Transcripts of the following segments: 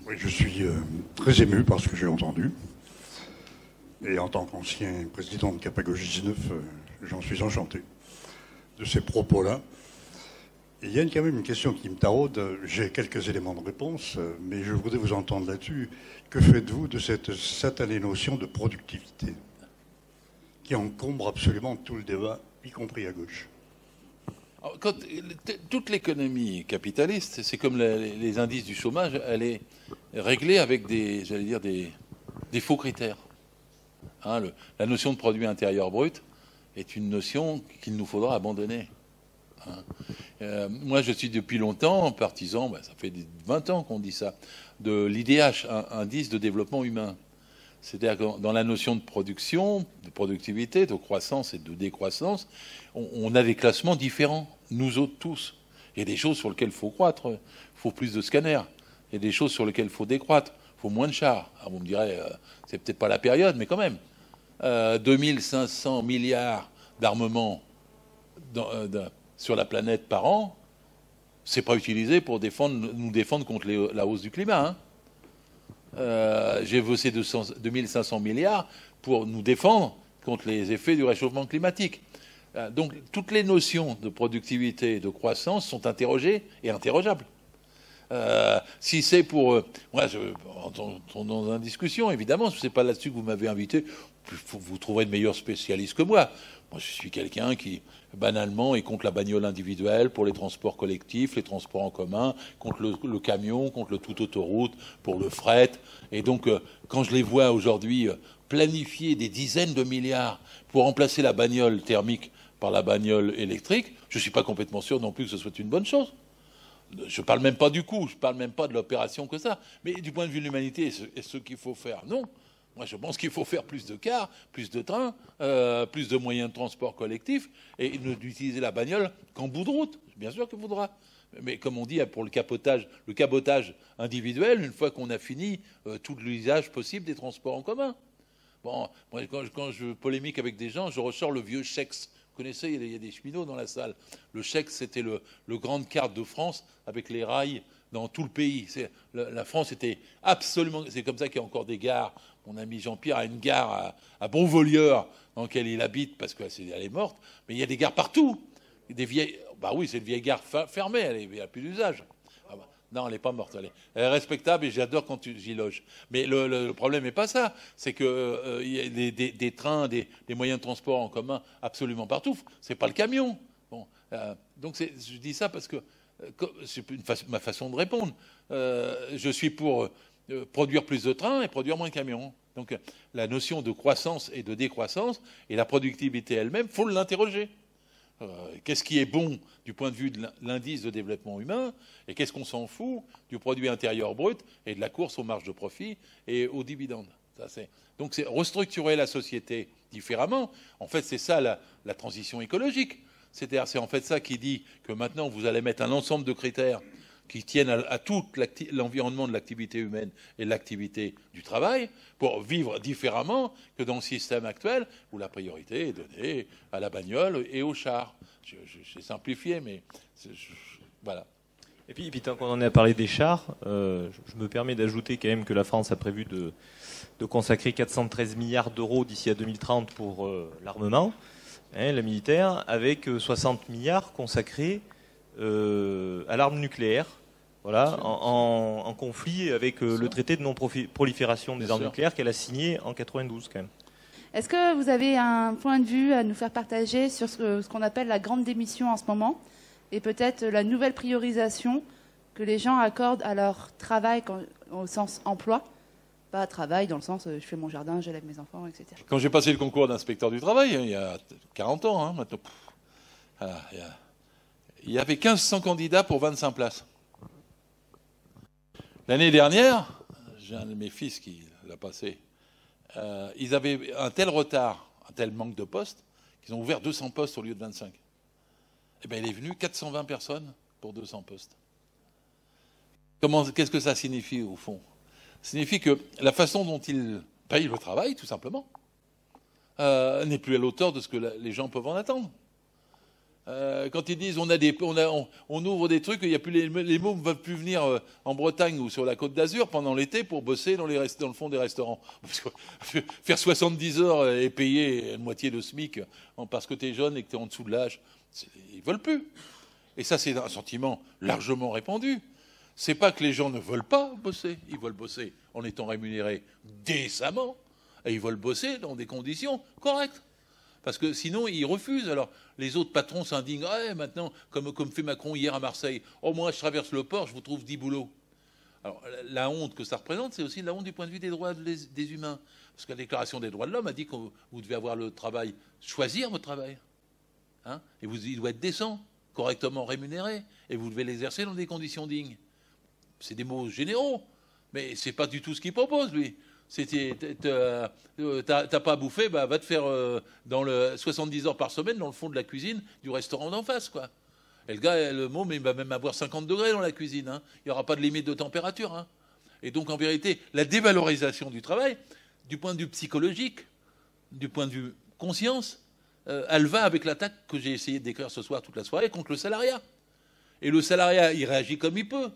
Oui, je suis très ému par ce que j'ai entendu. Et en tant qu'ancien président de Capagogie 19, j'en suis enchanté de ces propos-là. Et il y a quand même une question qui me taraude. J'ai quelques éléments de réponse, mais je voudrais vous entendre là-dessus. Que faites-vous de cette satanée notion de productivité qui encombre absolument tout le débat, y compris à gauche? Alors, toute l'économie capitaliste, c'est comme les indices du chômage, elle est réglée avec des faux critères. Hein, la notion de produit intérieur brut est une notion qu'il nous faudra abandonner. Hein. Moi, je suis depuis longtemps partisan, ça fait 20 ans qu'on dit ça, de l'IDH, indice de développement humain. C'est-à-dire que dans la notion de production, de productivité, de croissance et de décroissance, on a des classements différents, nous autres tous. Il y a des choses sur lesquelles il faut croître, il faut plus de scanners. Il y a des choses sur lesquelles il faut décroître, il faut moins de chars. Alors vous me direz, c'est peut-être pas la période, mais quand même. 2500 milliards d'armement sur la planète par an, c'est pas utilisé pour nous défendre contre la hausse du climat. Hein. J'ai voté 2500 milliards pour nous défendre contre les effets du réchauffement climatique. Donc toutes les notions de productivité et de croissance sont interrogées et interrogeables. Si c'est pour... moi, dans une discussion, évidemment, ce n'est pas là-dessus que vous m'avez invité, vous trouverez de meilleurs spécialistes que moi. Moi, je suis quelqu'un qui, banalement, est contre la bagnole individuelle pour les transports collectifs, les transports en commun, contre le camion, contre le tout autoroute, pour le fret. Et donc, quand je les vois aujourd'hui planifier des dizaines de milliards pour remplacer la bagnole thermique par la bagnole électrique, je ne suis pas complètement sûr non plus que ce soit une bonne chose. Je ne parle même pas du coût, je ne parle même pas de l'opération que ça. Mais du point de vue de l'humanité, est-ce ce qu'il faut faire? Non. Moi, je pense qu'il faut faire plus de cars, plus de trains, plus de moyens de transport collectif et d'utiliser la bagnole qu'en bout de route. Bien sûr qu'il faudra. Mais comme on dit, pour le cabotage individuel, une fois qu'on a fini tout l'usage possible des transports en commun. Bon, moi, quand je polémique avec des gens, je ressors le vieux Schex. Vous connaissez, il y a des cheminots dans la salle. Le Schex, c'était le grande carte de France avec les rails dans tout le pays. La France était absolument... C'est comme ça qu'il y a encore des gares. Mon ami Jean-Pierre a une gare à Bonvolieur dans laquelle il habite parce qu'elle est morte. Mais il y a des gares partout. Des vieilles... Bah oui, c'est une vieille gare fermée, elle n'a plus d'usage. Ah bah, non, elle n'est pas morte. Elle est respectable et j'adore quand j'y loge. Mais le problème n'est pas ça. C'est qu'il y a des trains, des moyens de transport en commun absolument partout. Ce n'est pas le camion. Bon, donc je dis ça parce que c'est ma façon de répondre. Je suis pour produire plus de trains et produire moins de camions. Donc la notion de croissance et de décroissance et la productivité elle-même, il faut l'interroger. Qu'est-ce qui est bon du point de vue de l'indice de développement humain et qu'est-ce qu'on s'en fout du produit intérieur brut et de la course aux marges de profit et aux dividendes. Donc c'est restructurer la société différemment. En fait, c'est ça la transition écologique. C'est-à-dire, c'est en fait ça qui dit que maintenant, vous allez mettre un ensemble de critères qui tiennent à tout l'environnement de l'activité humaine et de l'activité du travail pour vivre différemment que dans le système actuel où la priorité est donnée à la bagnole et au char. J'ai simplifié, mais voilà. Et puis, tant qu'on en a parlé des chars, je me permets d'ajouter quand même que la France a prévu de consacrer 413 milliards d'euros d'ici à 2030 pour l'armement, le militaire, avec 60 milliards consacrés à l'arme nucléaire. Voilà, en conflit avec le traité de non-prolifération des armes nucléaires qu'elle a signé en 92 quand même. Est-ce que vous avez un point de vue à nous faire partager sur ce qu'on appelle la grande démission en ce moment et peut-être la nouvelle priorisation que les gens accordent à leur travail au sens emploi, pas travail dans le sens je fais mon jardin, j'élève mes enfants, etc. Quand j'ai passé le concours d'inspecteur du travail, il y a 40 ans maintenant, il y avait 1500 candidats pour 25 places. L'année dernière, j'ai un de mes fils qui l'a passé, ils avaient un tel retard, un tel manque de postes, qu'ils ont ouvert 200 postes au lieu de 25. Eh bien, il est venu 420 personnes pour 200 postes. Qu'est-ce que ça signifie, au fond? Ça signifie que la façon dont ils payent le travail, tout simplement, n'est plus à l'auteur de ce que les gens peuvent en attendre. Quand ils disent on ouvre des trucs, il y a plus les mômes ne veulent plus venir en Bretagne ou sur la Côte d'Azur pendant l'été pour bosser dans le fond des restaurants. Parce que faire 70 heures et payer une moitié de SMIC parce que tu es jeune et que tu es en dessous de l'âge, ils ne veulent plus. Et ça, c'est un sentiment largement répandu. C'est pas que les gens ne veulent pas bosser, ils veulent bosser en étant rémunérés décemment et ils veulent bosser dans des conditions correctes. Parce que sinon, ils refusent. Alors, les autres patrons s'indignent. Ah, maintenant, comme fait Macron hier à Marseille, oh, moi, je traverse le port, je vous trouve 10 boulots. Alors, la honte que ça représente, c'est aussi la honte du point de vue des droits des humains. Parce que la Déclaration des droits de l'homme a dit que vous devez avoir le travail, choisir votre travail. Hein, et il doit être décent, correctement rémunéré. Et vous devez l'exercer dans des conditions dignes. C'est des mots généraux, mais c'est pas du tout ce qu'il propose, lui. T'as pas à bouffer, bah, va te faire dans le 70 heures par semaine dans le fond de la cuisine du restaurant d'en face, quoi. Et le gars, le môme, il va même avoir 50 degrés dans la cuisine. Hein. Il n'y aura pas de limite de température. Hein. Et donc, en vérité, la dévalorisation du travail, du point de vue psychologique, du point de vue conscience, elle va avec l'attaque que j'ai essayé de décrire ce soir toute la soirée contre le salariat. Et le salariat, il réagit comme il peut.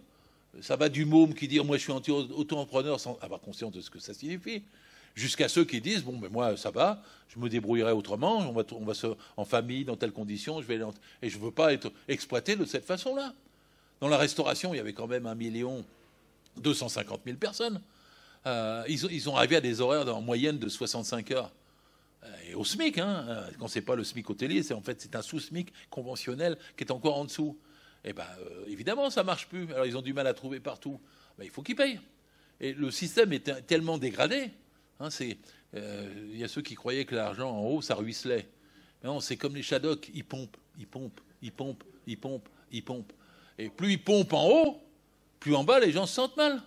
Ça va du môme qui dit « moi je suis auto-entrepreneur » sans avoir conscience de ce que ça signifie, jusqu'à ceux qui disent « bon, mais moi ça va, je me débrouillerai autrement, on va en famille, dans telles conditions, et je ne veux pas être exploité de cette façon-là ». Dans la restauration, il y avait quand même 1 250 000 personnes. Ils ont arrivé à des horaires en moyenne de 65 heures. Et au SMIC, hein, quand ce n'est pas le SMIC hôtelier, c'est un sous-SMIC conventionnel qui est encore en dessous. Eh bien, évidemment, ça ne marche plus. Alors, ils ont du mal à trouver partout. Ben, il faut qu'ils payent. Et le système est tellement dégradé. Hein, y a ceux qui croyaient que l'argent en haut, ça ruisselait. Mais non, c'est comme les Shadocks. Ils pompent, ils pompent, ils pompent, ils pompent, ils pompent. Et plus ils pompent en haut, plus en bas, les gens se sentent mal.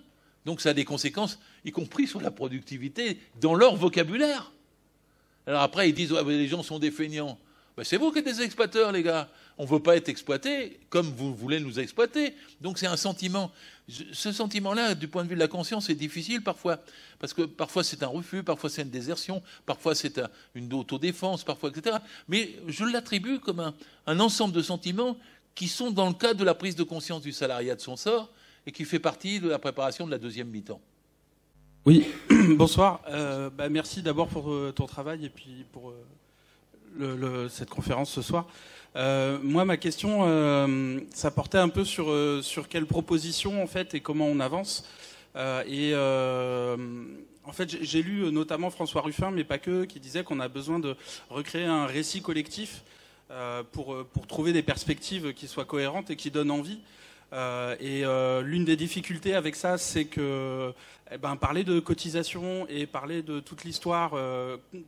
Donc, ça a des conséquences, y compris sur la productivité, dans leur vocabulaire. Alors après, ils disent ouais, les gens sont des feignants. Ben, c'est vous qui êtes des exploiteurs, les gars. On ne veut pas être exploité comme vous voulez nous exploiter. Donc c'est un sentiment. Ce sentiment-là, du point de vue de la conscience, est difficile parfois. Parce que parfois c'est un refus, parfois c'est une désertion, parfois c'est une autodéfense, parfois, etc. Mais je l'attribue comme un ensemble de sentiments qui sont dans le cadre de la prise de conscience du salariat de son sort et qui fait partie de la préparation de la deuxième mi-temps. Oui, bonsoir. Merci d'abord pour ton travail et puis pour cette conférence ce soir. Moi, ma question, ça portait un peu sur quelles propositions en fait et comment on avance. En fait, j'ai lu notamment François Ruffin, mais pas que, qui disait qu'on a besoin de recréer un récit collectif pour trouver des perspectives qui soient cohérentes et qui donnent envie. L'une des difficultés avec ça, c'est que parler de cotisation et parler de toute l'histoire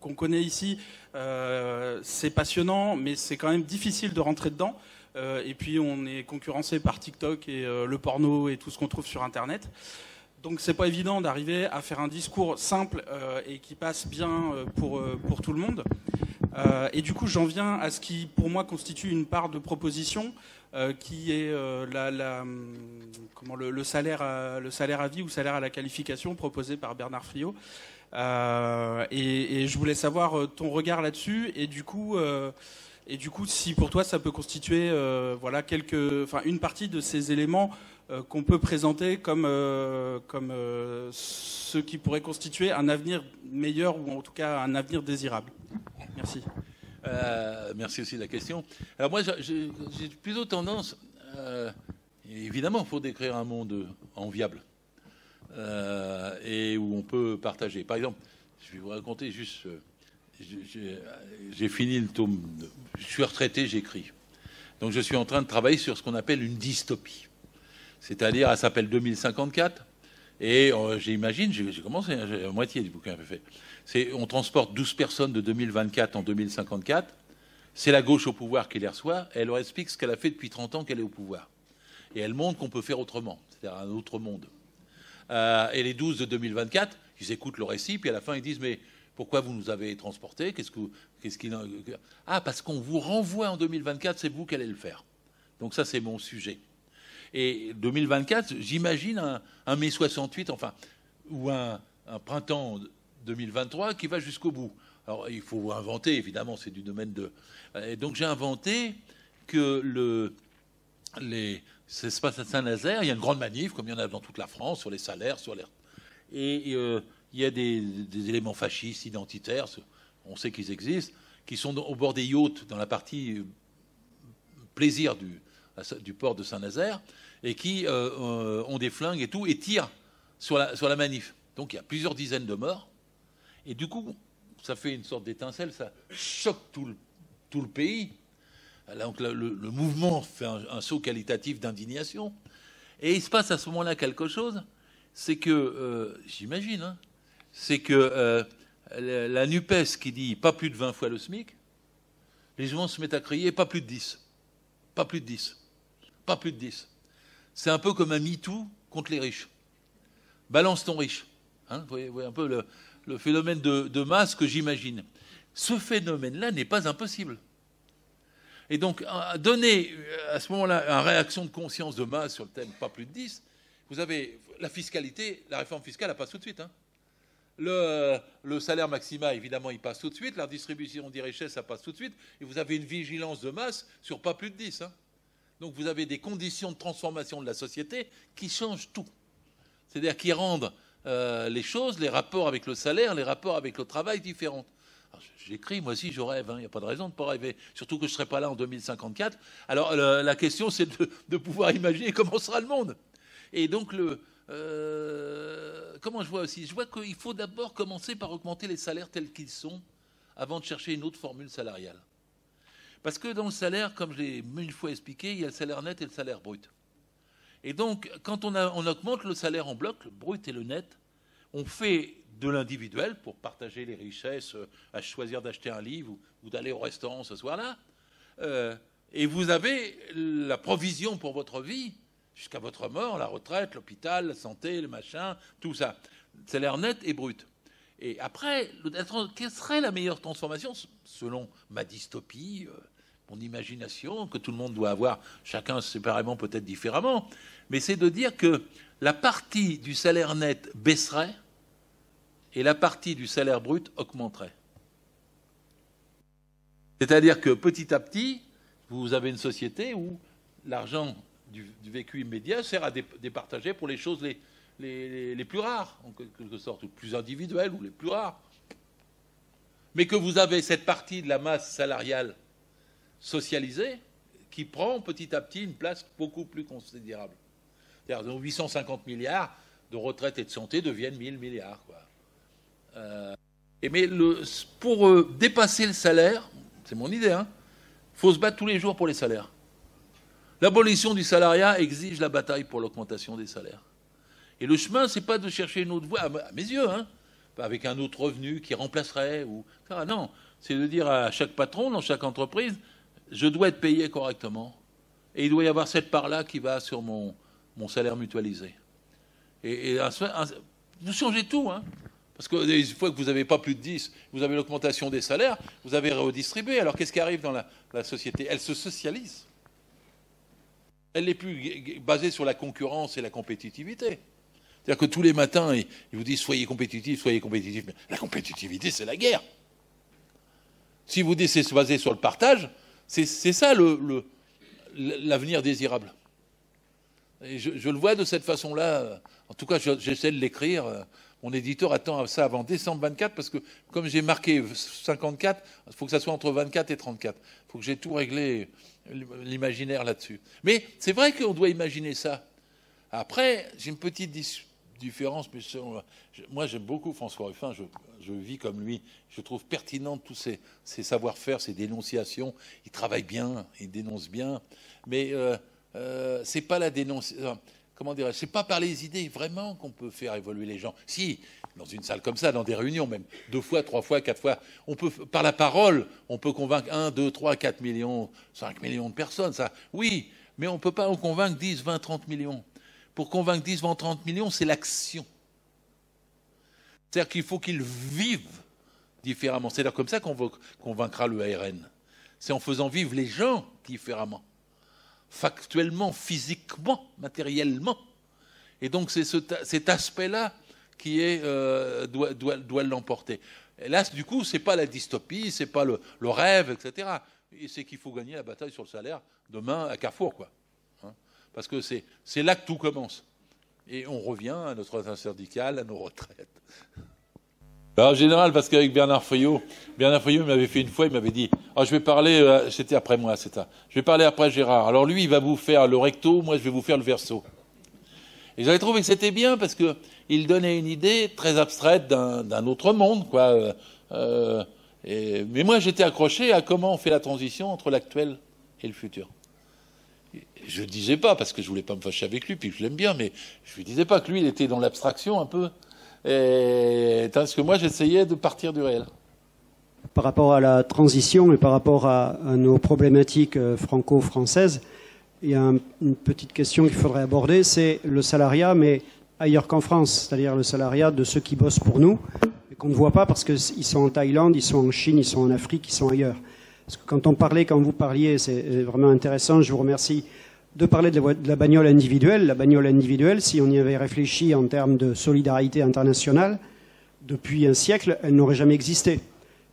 qu'on connaît ici, c'est passionnant, mais c'est quand même difficile de rentrer dedans. Et puis on est concurrencé par TikTok et le porno et tout ce qu'on trouve sur Internet. Donc c'est pas évident d'arriver à faire un discours simple et qui passe bien pour tout le monde. Et du coup, j'en viens à ce qui, pour moi, constitue une part de proposition, qui est le salaire à vie ou salaire à la qualification proposé par Bernard Friot. Et je voulais savoir ton regard là-dessus. Et du coup, si pour toi, ça peut constituer une partie de ces éléments qu'on peut présenter comme ce qui pourrait constituer un avenir meilleur ou en tout cas un avenir désirable. Merci. Merci aussi de la question. Alors moi, j'ai plutôt tendance, évidemment, il faut décrire un monde enviable et où on peut partager. Par exemple, je vais vous raconter juste, j'ai fini le tome, je suis retraité, j'écris. Donc je suis en train de travailler sur ce qu'on appelle une dystopie. C'est-à-dire, elle s'appelle 2054. Et j'imagine, j'ai commencé, j'ai la moitié du bouquin fait. On transporte 12 personnes de 2024 en 2054. C'est la gauche au pouvoir qui les reçoit. Et elle leur explique ce qu'elle a fait depuis 30 ans qu'elle est au pouvoir. Et elle montre qu'on peut faire autrement, c'est-à-dire un autre monde. Et les 12 de 2024, ils écoutent le récit, puis à la fin, ils disent « Mais pourquoi vous nous avez transportés ? Ah, parce qu'on vous renvoie en 2024, c'est vous qui allez le faire. » Donc ça, c'est mon sujet. Et 2024, j'imagine un mai 68, enfin, ou un printemps 2023 qui va jusqu'au bout. Alors, il faut inventer, évidemment, c'est du domaine de... Et donc, j'ai inventé que l'espace à Saint-Nazaire, il y a une grande manif, comme il y en a dans toute la France, sur les salaires, et il y a des éléments fascistes, identitaires, on sait qu'ils existent, qui sont au bord des yachts, dans la partie plaisir du port de Saint-Nazaire, et qui ont des flingues et tout, et tirent sur la manif. Donc il y a plusieurs dizaines de morts, et du coup, ça fait une sorte d'étincelle, ça choque tout le pays. Donc le mouvement fait un saut qualitatif d'indignation. Et il se passe à ce moment-là quelque chose, c'est que, j'imagine, hein, c'est que la NUPES qui dit pas plus de 20 fois le SMIC, les gens se mettent à crier pas plus de 10. Pas plus de 10. Pas plus de 10. C'est un peu comme un MeToo contre les riches. Balance ton riche. Hein, vous voyez un peu le phénomène de masse que j'imagine. Ce phénomène-là n'est pas impossible. Et donc, donner à ce moment-là une réaction de conscience de masse sur le thème pas plus de 10, vous avez la fiscalité, la réforme fiscale, elle passe tout de suite. Hein. Le salaire maximal, évidemment, il passe tout de suite. La distribution des richesses, ça passe tout de suite. Et vous avez une vigilance de masse sur pas plus de 10. Hein. Donc, vous avez des conditions de transformation de la société qui changent tout. C'est-à-dire qui rendent les choses, les rapports avec le salaire, les rapports avec le travail différents. J'écris, moi aussi, je rêve. Il n'y a pas de raison de ne pas rêver. Surtout que je ne serai pas là en 2054. Alors, la question, c'est de pouvoir imaginer comment sera le monde. Et donc, comment je vois aussi? Je vois qu'il faut d'abord commencer par augmenter les salaires tels qu'ils sont avant de chercher une autre formule salariale. Parce que dans le salaire, comme je l'ai 1000 fois expliqué, il y a le salaire net et le salaire brut. Et donc, quand on augmente le salaire en bloc, le brut et le net, on fait de l'individuel pour partager les richesses, à choisir d'acheter un livre ou d'aller au restaurant ce soir-là. Et vous avez la provision pour votre vie, jusqu'à votre mort, la retraite, l'hôpital, la santé, le machin, tout ça. Salaire net et brut. Et après, quelle serait la meilleure transformation, selon ma dystopie, mon imagination, que tout le monde doit avoir, chacun séparément, peut-être différemment, mais c'est de dire que la partie du salaire net baisserait et la partie du salaire brut augmenterait. C'est-à-dire que petit à petit, vous avez une société où l'argent du vécu immédiat sert à départager pour les choses les plus rares, en quelque sorte, ou plus individuelles, ou les plus rares. Mais que vous avez cette partie de la masse salariale socialisée qui prend petit à petit une place beaucoup plus considérable. C'est-à-dire 850 milliards de retraite et de santé deviennent 1000 milliards. Quoi. Mais pour dépasser le salaire, c'est mon idée, hein, faut se battre tous les jours pour les salaires. L'abolition du salariat exige la bataille pour l'augmentation des salaires. Et le chemin, c'est pas de chercher une autre voie, à mes yeux, hein, avec un autre revenu qui remplacerait. Non, c'est de dire à chaque patron, dans chaque entreprise, je dois être payé correctement. Et il doit y avoir cette part-là qui va sur mon salaire mutualisé. Vous changez tout, hein. Parce que une fois que vous n'avez pas plus de 10, vous avez l'augmentation des salaires, vous avez redistribué. Alors qu'est-ce qui arrive dans la société? Elle se socialise. Elle n'est plus basée sur la concurrence et la compétitivité. C'est-à-dire que tous les matins, ils vous disent soyez compétitifs, soyez compétitifs. Mais la compétitivité, c'est la guerre. Si vous dites c'est basé sur le partage, c'est ça l'avenir désirable. Et je le vois de cette façon-là. En tout cas, j'essaie de l'écrire. Mon éditeur attend ça avant décembre 24 parce que comme j'ai marqué 54, il faut que ça soit entre 24 et 34. Il faut que j'ai tout réglé, l'imaginaire là-dessus. Mais c'est vrai qu'on doit imaginer ça. Après, j'ai une petite différence, mais moi j'aime beaucoup François Ruffin, je vis comme lui, je trouve pertinent tous ses savoir-faire, ses dénonciations. Il travaille bien, il dénonce bien, mais c'est pas la dénonciation. Comment dirais-je, c'est pas par les idées vraiment qu'on peut faire évoluer les gens. Si, dans une salle comme ça, dans des réunions, même 2 fois, 3 fois, 4 fois, on peut, par la parole, on peut convaincre 1, 2, 3, 4 millions, 5 millions de personnes, ça, oui, mais on ne peut pas en convaincre 10, 20, 30 millions. Pour convaincre 10, 20, 30 millions, c'est l'action. C'est-à-dire qu'il faut qu'ils vivent différemment. C'est-à-dire comme ça qu'on convaincra le ARN. C'est en faisant vivre les gens différemment. Factuellement, physiquement, matériellement. Et donc c'est cet aspect-là qui doit l'emporter. Et là, du coup, c'est pas la dystopie, c'est pas le rêve, etc. Et c'est qu'il faut gagner la bataille sur le salaire demain à Carrefour, quoi. Hein, parce que c'est là que tout commence. Et on revient à notre intersyndicale, à nos retraites. Alors, en général, parce qu'avec Bernard Feuillot, il m'avait fait une fois, il m'avait dit « je vais parler, c'était après moi, c'est ça. Je vais parler après Gérard. Alors lui, il va vous faire le recto, moi je vais vous faire le verso. » Et j'avais trouvé que c'était bien parce qu'il donnait une idée très abstraite d'un autre monde, quoi. Mais moi, j'étais accroché à comment on fait la transition entre l'actuel et le futur. Je ne disais pas, parce que je ne voulais pas me fâcher avec lui, puis je l'aime bien, mais je ne lui disais pas que lui, il était dans l'abstraction un peu. Parce que moi, j'essayais de partir du réel. Par rapport à la transition et par rapport à nos problématiques franco-françaises, il y a une petite question qu'il faudrait aborder, c'est le salariat, mais ailleurs qu'en France, c'est-à-dire le salariat de ceux qui bossent pour nous, et qu'on ne voit pas parce qu'ils sont en Thaïlande, ils sont en Chine, ils sont en Afrique, ils sont ailleurs. Parce que quand vous parliez, c'est vraiment intéressant, je vous remercie, de parler de la bagnole individuelle. La bagnole individuelle, si on y avait réfléchi en termes de solidarité internationale, depuis un siècle, elle n'aurait jamais existé.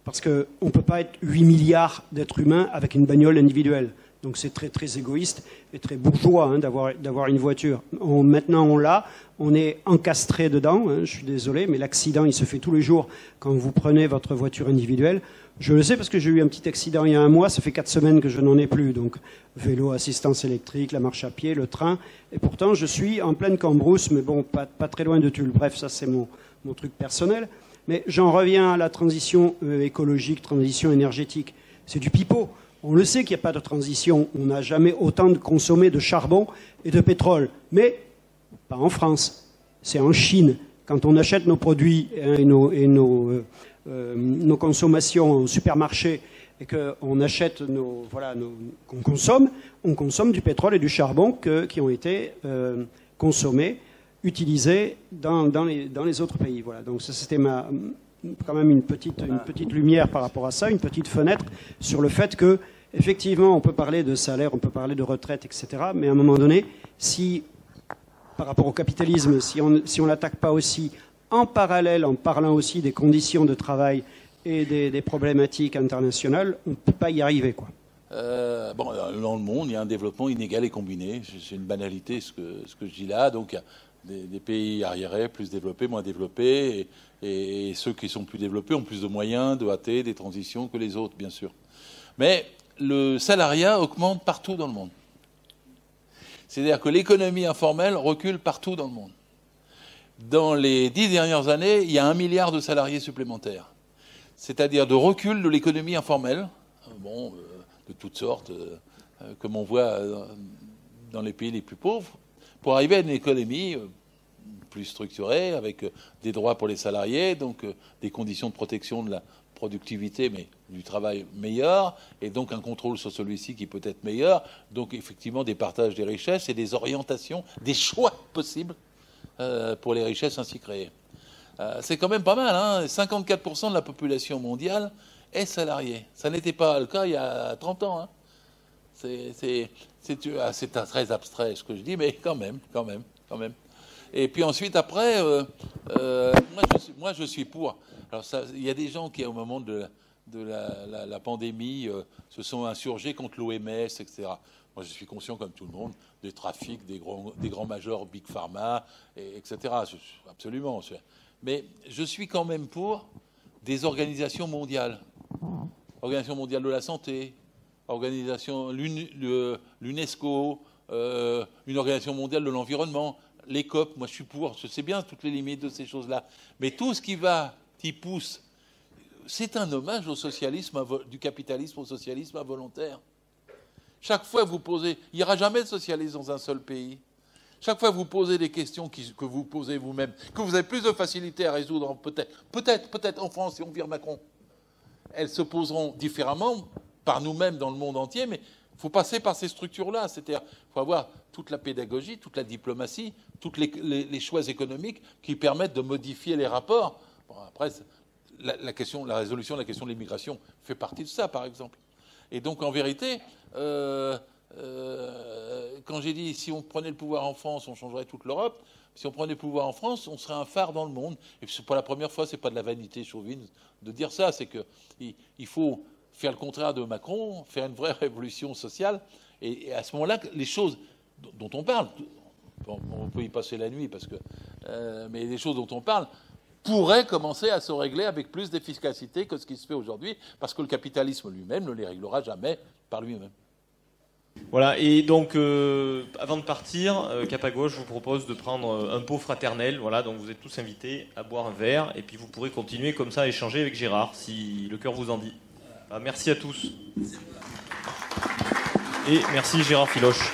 Parce qu'on ne peut pas être 8 milliards d'êtres humains avec une bagnole individuelle. Donc c'est très, très égoïste et très bourgeois hein, d'avoir une voiture. Maintenant, on l'a, on est encastré dedans, hein, je suis désolé, mais l'accident, il se fait tous les jours quand vous prenez votre voiture individuelle. Je le sais parce que j'ai eu un petit accident il y a un mois, ça fait 4 semaines que je n'en ai plus. Donc vélo, assistance électrique, la marche à pied, le train. Et pourtant, je suis en pleine cambrousse, mais bon, pas très loin de Tulle. Bref, ça c'est mon truc personnel. Mais j'en reviens à la transition écologique, transition énergétique. C'est du pipeau. On le sait qu'il n'y a pas de transition. On n'a jamais autant consommé de charbon et de pétrole. Mais pas en France. C'est en Chine. Quand on achète nos produits et nos consommations au supermarché et qu'on achète qu'on consomme, on consomme du pétrole et du charbon qui ont été consommés, utilisés dans les autres pays. Voilà. Donc ça, c'était quand même une petite lumière par rapport à ça, une petite fenêtre sur le fait que, effectivement, on peut parler de salaire, on peut parler de retraite, etc. Mais à un moment donné, par rapport au capitalisme, si on l'attaque pas aussi en parallèle, en parlant aussi des conditions de travail et des problématiques internationales, on ne peut pas y arriver, quoi. Dans le monde, il y a un développement inégal et combiné. C'est une banalité ce que je dis là. Donc, il y a des pays arriérés, plus développés, moins développés, et ceux qui sont plus développés ont plus de moyens de hâter des transitions que les autres, bien sûr. Mais le salariat augmente partout dans le monde. C'est-à-dire que l'économie informelle recule partout dans le monde. Dans les 10 dernières années, il y a 1 milliard de salariés supplémentaires. C'est-à-dire de recul de l'économie informelle, de toutes sortes, comme on voit dans les pays les plus pauvres, pour arriver à une économie plus structurée, avec des droits pour les salariés, donc des conditions de protection de la productivité, mais du travail meilleur, et donc un contrôle sur celui-ci qui peut être meilleur, donc effectivement des partages des richesses et des orientations, des choix possibles pour les richesses ainsi créées. C'est quand même pas mal, hein. 54% de la population mondiale est salariée. Ça n'était pas le cas il y a 30 ans. Hein. C'est très abstrait ce que je dis, mais quand même. Et puis ensuite, après, moi je suis pour. Alors il y a des gens qui, au moment de la pandémie, se sont insurgés contre l'OMS, etc. Moi, je suis conscient, comme tout le monde, des trafics, des grands majors Big Pharma, etc. Absolument. Mais je suis quand même pour des organisations mondiales. Organisation mondiale de la santé, l'UNESCO, une organisation mondiale de l'environnement, les COP. Moi, je suis pour. Je sais bien toutes les limites de ces choses-là. Mais tout ce qui pousse, c'est un hommage au socialisme, du capitalisme au socialisme involontaire. Chaque fois que vous posez, il n'y aura jamais de socialisme dans un seul pays. Chaque fois que vous posez des questions que vous posez vous-même, que vous avez plus de facilité à résoudre, peut-être en France, si on vire Macron, elles se poseront différemment par nous-mêmes dans le monde entier, mais il faut passer par ces structures-là. C'est-à-dire qu'il faut avoir toute la pédagogie, toute la diplomatie, tous les choix économiques qui permettent de modifier les rapports. Bon, après, la résolution de la question de l'immigration fait partie de ça, par exemple. Et donc, en vérité, quand j'ai dit si on prenait le pouvoir en France, on changerait toute l'Europe. Si on prenait le pouvoir en France, on serait un phare dans le monde. Et c'est pas la première fois, c'est pas de la vanité chauvine de dire ça. C'est que il faut faire le contraire de Macron, faire une vraie révolution sociale. Et à ce moment-là, les choses dont on parle, on peut y passer la nuit, mais les choses dont on parle pourraient commencer à se régler avec plus d'efficacité que ce qui se fait aujourd'hui, parce que le capitalisme lui-même ne les réglera jamais par lui-même. Voilà, et donc avant de partir, Cap à Gauche vous propose de prendre un pot fraternel. Voilà, donc vous êtes tous invités à boire un verre, et puis vous pourrez continuer comme ça à échanger avec Gérard, si le cœur vous en dit. Merci à tous. Et merci Gérard Filoche.